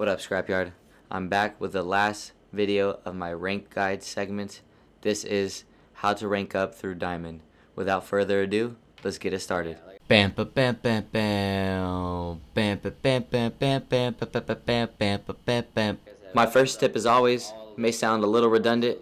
What up, Scrapyard? I'm back with the last video of my rank guide segment. This is how to rank up through Diamond. Without further ado, let's get it started. Bam bam bam bam bam bam bam bam bam bam bam bam bam bam bam. My first tip, as always, may sound a little redundant,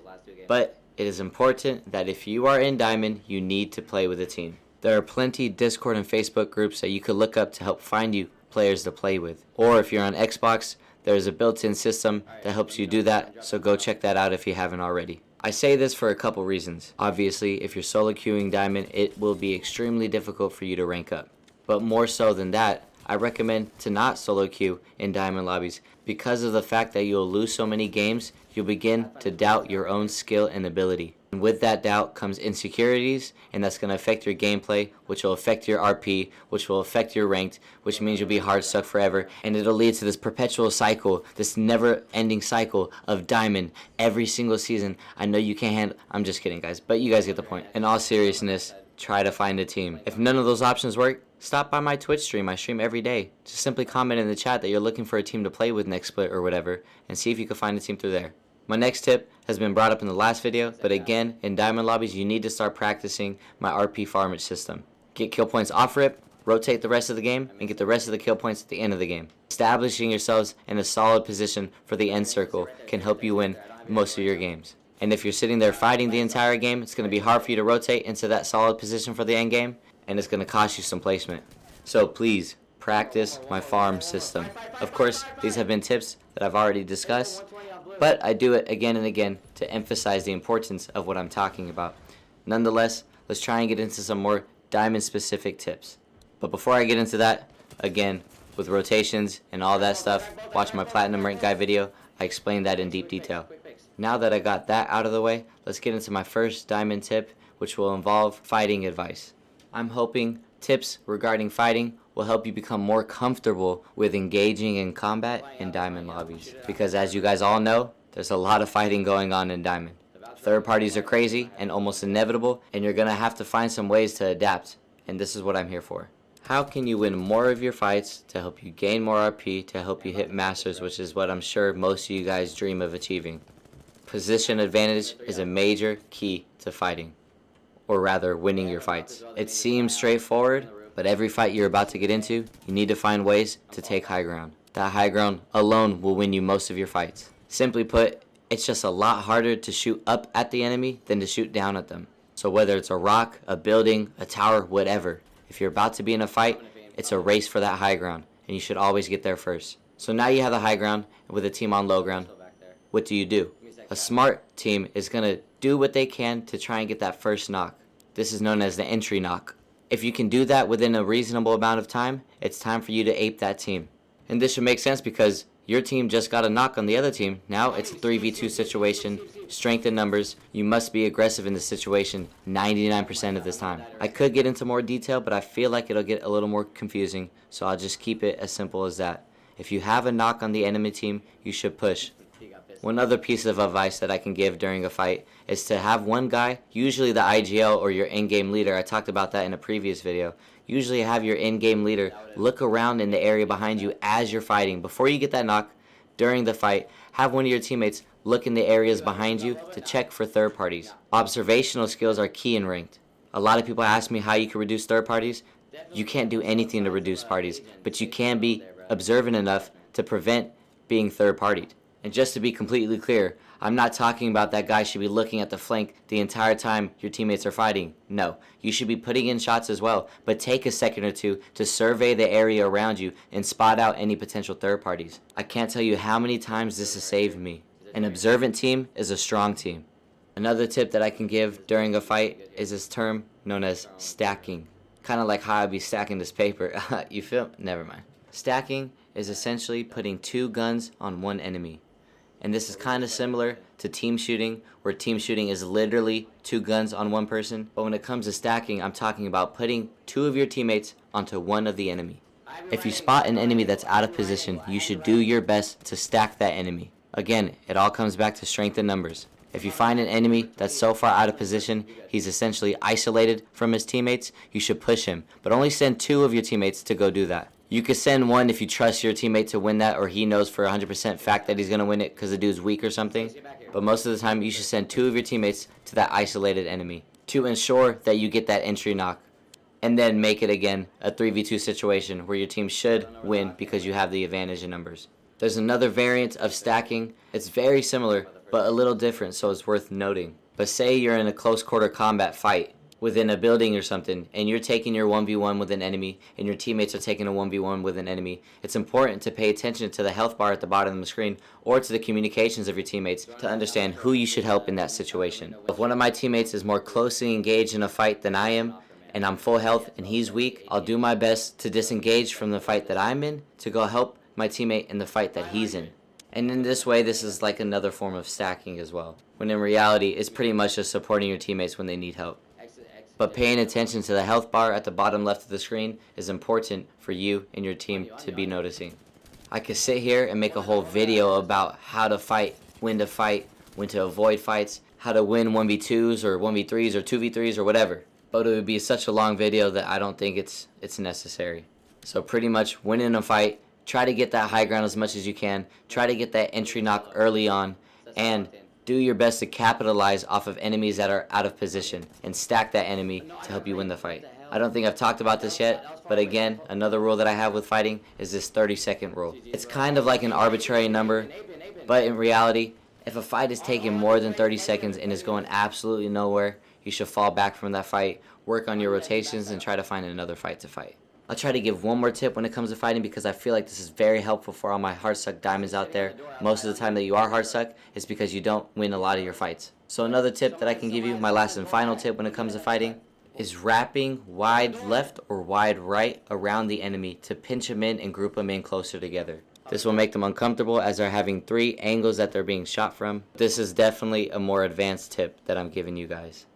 but it is important that if you are in Diamond, you need to play with a team. There are plenty Discord and Facebook groups that you could look up to help find you players to play with. Or if you're on Xbox, there's a built-in system that helps you do that, so go check that out if you haven't already. I say this for a couple reasons. Obviously, if you're solo queuing Diamond, it will be extremely difficult for you to rank up. But more so than that, I recommend to not solo queue in Diamond lobbies. Because of the fact that you'll lose so many games, you'll begin to doubt your own skill and ability. And with that doubt comes insecurities, and that's going to affect your gameplay, which will affect your RP, which will affect your ranked, which means you'll be hard stuck forever, and it'll lead to this perpetual cycle, this never-ending cycle of Diamond every single season. I know you can't handle. I'm just kidding, guys, but you guys get the point. In all seriousness, try to find a team. If none of those options work, stop by my Twitch stream. I stream every day. Just simply comment in the chat that you're looking for a team to play with next split or whatever, and see if you can find a team through there. My next tip has been brought up in the last video, but again, in Diamond lobbies, you need to start practicing my RP farmage system. Get kill points off rip, rotate the rest of the game, and get the rest of the kill points at the end of the game. Establishing yourselves in a solid position for the end circle can help you win most of your games. And if you're sitting there fighting the entire game, it's going to be hard for you to rotate into that solid position for the end game, and it's going to cost you some placement. So please, practice my farm system. Of course, these have been tips that I've already discussed, but I do it again and again to emphasize the importance of what I'm talking about. Nonetheless, let's try and get into some more Diamond-specific tips. But before I get into that, again, with rotations and all that stuff, watch my Platinum Rank Guide video. I explained that in deep detail. Now that I got that out of the way, let's get into my first Diamond tip, which will involve fighting advice. I'm hoping tips regarding fighting will help you become more comfortable with engaging in combat in Diamond lobbies. Because as you guys all know, there's a lot of fighting going on in Diamond. Third parties are crazy and almost inevitable, and you're going to have to find some ways to adapt. And this is what I'm here for. How can you win more of your fights to help you gain more RP, to help you hit Masters, which is what I'm sure most of you guys dream of achieving? Position advantage is a major key to fighting, or rather winning your fights. It seems straightforward, but every fight you're about to get into, you need to find ways to take high ground. That high ground alone will win you most of your fights. Simply put, it's just a lot harder to shoot up at the enemy than to shoot down at them. So whether it's a rock, a building, a tower, whatever, if you're about to be in a fight, it's a race for that high ground, and you should always get there first. So now you have the high ground with a team on low ground. What do? A smart team is going to do what they can to try and get that first knock. This is known as the entry knock. If you can do that within a reasonable amount of time, it's time for you to ape that team. And this should make sense because your team just got a knock on the other team. Now it's a 3v2 situation, strength in numbers. You must be aggressive in this situation 99% of this time. I could get into more detail, but I feel like it'll get a little more confusing, so I'll just keep it as simple as that. If you have a knock on the enemy team, you should push. One other piece of advice that I can give during a fight is to have one guy, usually the IGL or your in-game leader. I talked about that in a previous video. Usually have your in-game leader look around in the area behind you as you're fighting. Before you get that knock, during the fight, have one of your teammates look in the areas behind you to check for third parties. Observational skills are key in ranked. A lot of people ask me how you can reduce third parties. You can't do anything to reduce parties, but you can be observant enough to prevent being third-partied. And just to be completely clear, I'm not talking about that guy should be looking at the flank the entire time your teammates are fighting. No, you should be putting in shots as well, but take a second or two to survey the area around you and spot out any potential third parties. I can't tell you how many times this has saved me. An observant team is a strong team. Another tip that I can give during a fight is this term known as stacking. Kind of like how I'd be stacking this paper. You feel? Never mind. Stacking is essentially putting two guns on one enemy. And this is kind of similar to team shooting, where team shooting is literally two guns on one person. But when it comes to stacking, I'm talking about putting two of your teammates onto one of the enemy. If you spot an enemy that's out of position, you should do your best to stack that enemy. Again, it all comes back to strength in numbers. If you find an enemy that's so far out of position, he's essentially isolated from his teammates, you should push him. But only send two of your teammates to go do that. You could send one if you trust your teammate to win that, or he knows for 100% fact that he's going to win it because the dude's weak or something. But most of the time, you should send 2 of your teammates to that isolated enemy to ensure that you get that entry knock. And then make it again a 3v2 situation where your team should win because you have the advantage in numbers. There's another variant of stacking. It's very similar, but a little different, so it's worth noting. But say you're in a close quarter combat fight within a building or something, and you're taking your 1v1 with an enemy, and your teammates are taking a 1v1 with an enemy. It's important to pay attention to the health bar at the bottom of the screen, or to the communications of your teammates to understand who you should help in that situation. If one of my teammates is more closely engaged in a fight than I am, and I'm full health and he's weak, I'll do my best to disengage from the fight that I'm in to go help my teammate in the fight that he's in. And in this way, this is like another form of stacking as well, when in reality, it's pretty much just supporting your teammates when they need help. But paying attention to the health bar at the bottom left of the screen is important for you and your team to be noticing. I could sit here and make a whole video about how to fight, when to avoid fights, how to win 1v2s or 1v3s or 2v3s or whatever. But it would be such a long video that I don't think it's necessary. So pretty much winning a fight, try to get that high ground as much as you can, try to get that entry knock early on, and do your best to capitalize off of enemies that are out of position and stack that enemy to help you win the fight. I don't think I've talked about this yet, but again, another rule that I have with fighting is this 30-second rule. It's kind of like an arbitrary number, but in reality, if a fight is taking more than 30 seconds and is going absolutely nowhere, you should fall back from that fight, work on your rotations, and try to find another fight to fight. I'll try to give one more tip when it comes to fighting because I feel like this is very helpful for all my hard-suck diamonds out there. Most of the time that you are hard-suck is because you don't win a lot of your fights. So another tip that I can give you, my last and final tip when it comes to fighting, is wrapping wide left or wide right around the enemy to pinch them in and group them in closer together. This will make them uncomfortable as they're having 3 angles that they're being shot from. This is definitely a more advanced tip that I'm giving you guys.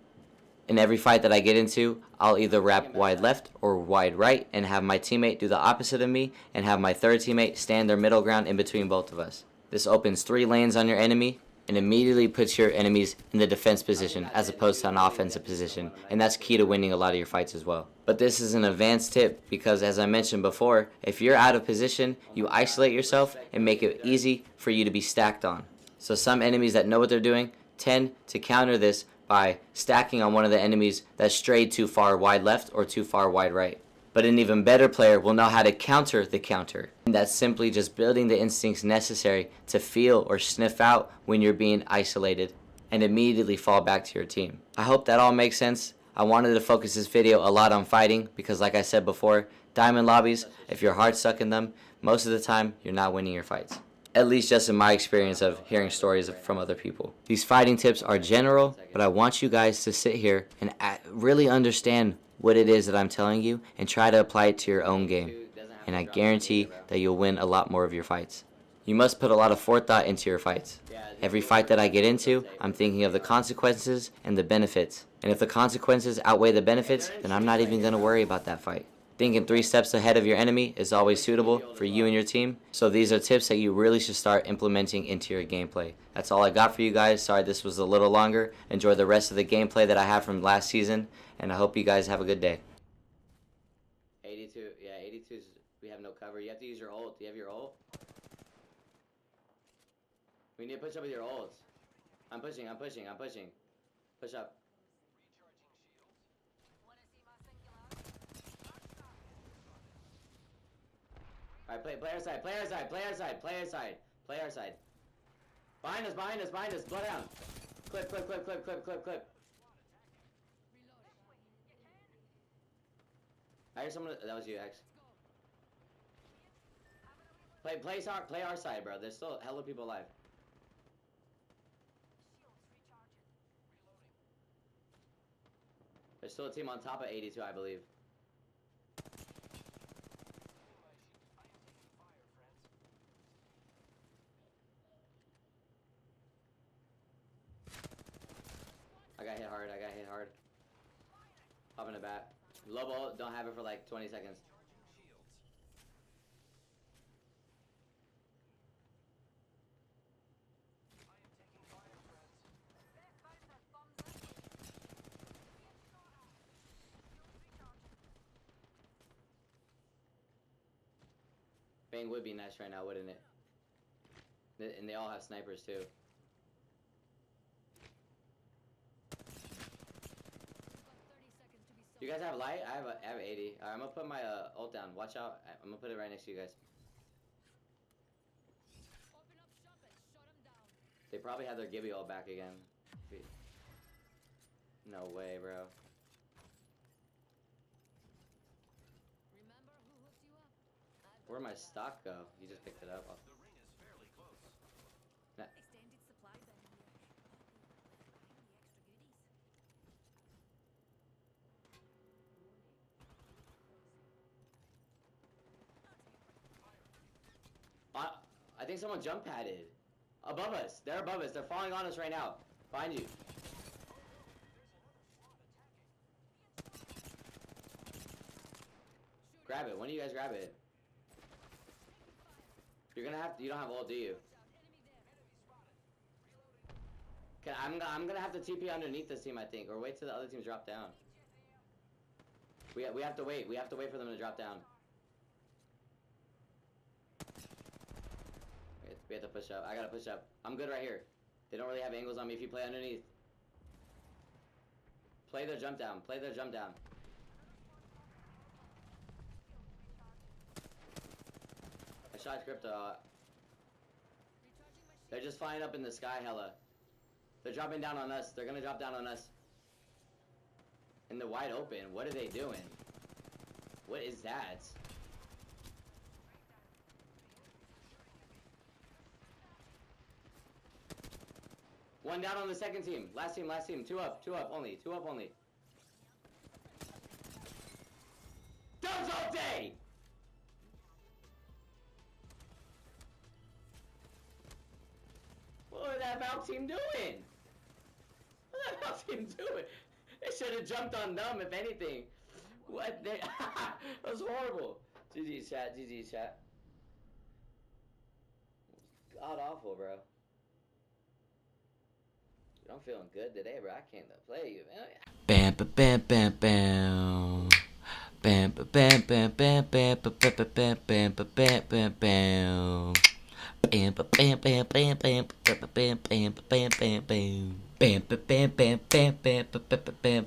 In every fight that I get into, I'll either wrap wide left or wide right and have my teammate do the opposite of me and have my third teammate stand their middle ground in between both of us. This opens 3 lanes on your enemy and immediately puts your enemies in the defense position as opposed to an offensive position, and that's key to winning a lot of your fights as well. But this is an advanced tip because, as I mentioned before, if you're out of position, you isolate yourself and make it easy for you to be stacked on. So some enemies that know what they're doing tend to counter this by stacking on one of the enemies that strayed too far wide left or too far wide right. But an even better player will know how to counter the counter. And that's simply just building the instincts necessary to feel or sniff out when you're being isolated and immediately fall back to your team. I hope that all makes sense. I wanted to focus this video a lot on fighting because, like I said before, diamond lobbies, if you're hard suck in them, most of the time you're not winning your fights. At least just in my experience of hearing stories from other people. These fighting tips are general, but I want you guys to sit here and really understand what it is that I'm telling you and try to apply it to your own game. And I guarantee that you'll win a lot more of your fights. You must put a lot of forethought into your fights. Every fight that I get into, I'm thinking of the consequences and the benefits. And if the consequences outweigh the benefits, then I'm not even going to worry about that fight. Thinking 3 steps ahead of your enemy is always suitable for you and your team. So these are tips that you really should start implementing into your gameplay. That's all I got for you guys. Sorry this was a little longer. Enjoy the rest of the gameplay that I have from last season, and I hope you guys have a good day. 82, yeah, 82 is, we have no cover. You have to use your ult. Do you have your ult? We need to push up with your ults. I'm pushing. Push up. Alright, play our side. Play our side. Behind us. Blow down. Clip. I hear someone. That was you, X. Play our side, bro. There's still hella people alive. There's still a team on top of 82, I believe. I got hit hard. Up in the bat. Loba, don't have it for like 20 seconds. Bang would be nice right now, wouldn't it? And they all have snipers too. You guys have light? I have 80. Alright, I'm gonna put my ult down. Watch out. I'm gonna put it right next to you guys. They probably have their Gibby all back again. No way, bro. Where'd my stock go? You just picked it up. Oh. Nah. I think someone jump padded. Above us. They're above us. They're falling on us right now. Behind you. Grab it. When do you guys grab it? You're gonna have to, you don't have ult, do you? Okay, I'm gonna have to TP underneath this team, I think, or wait till the other teams drop down. We have to wait. We have to wait for them to drop down. We have to push up. I gotta push up. I'm good right here. They don't really have angles on me if you play underneath. Play their jump down. Play their jump down. I shot Crypto. They're just flying up in the sky hella. They're dropping down on us. They're gonna drop down on us. In the wide open. What are they doing? What is that? One down on the second team. Last team, last team. Two up only. Two up only. Does all day! What was that Valve team doing? What was that Valve team doing? They should have jumped on them, if anything. What? They that was horrible. GG chat, GG chat. God awful, bro. I'm feeling good today, bro. I came to play you, man. Bam, bam, bam, bam, bam. Bam, bam, bam, bam, bam, bam, bam, bam, bam, bam, bam, bam. Bam, bam, bam, bam, bam, bam, bam, bam, bam, bam, bam, bam. Bam, bam, bam, bam, bam, bam, bam, bam, bam,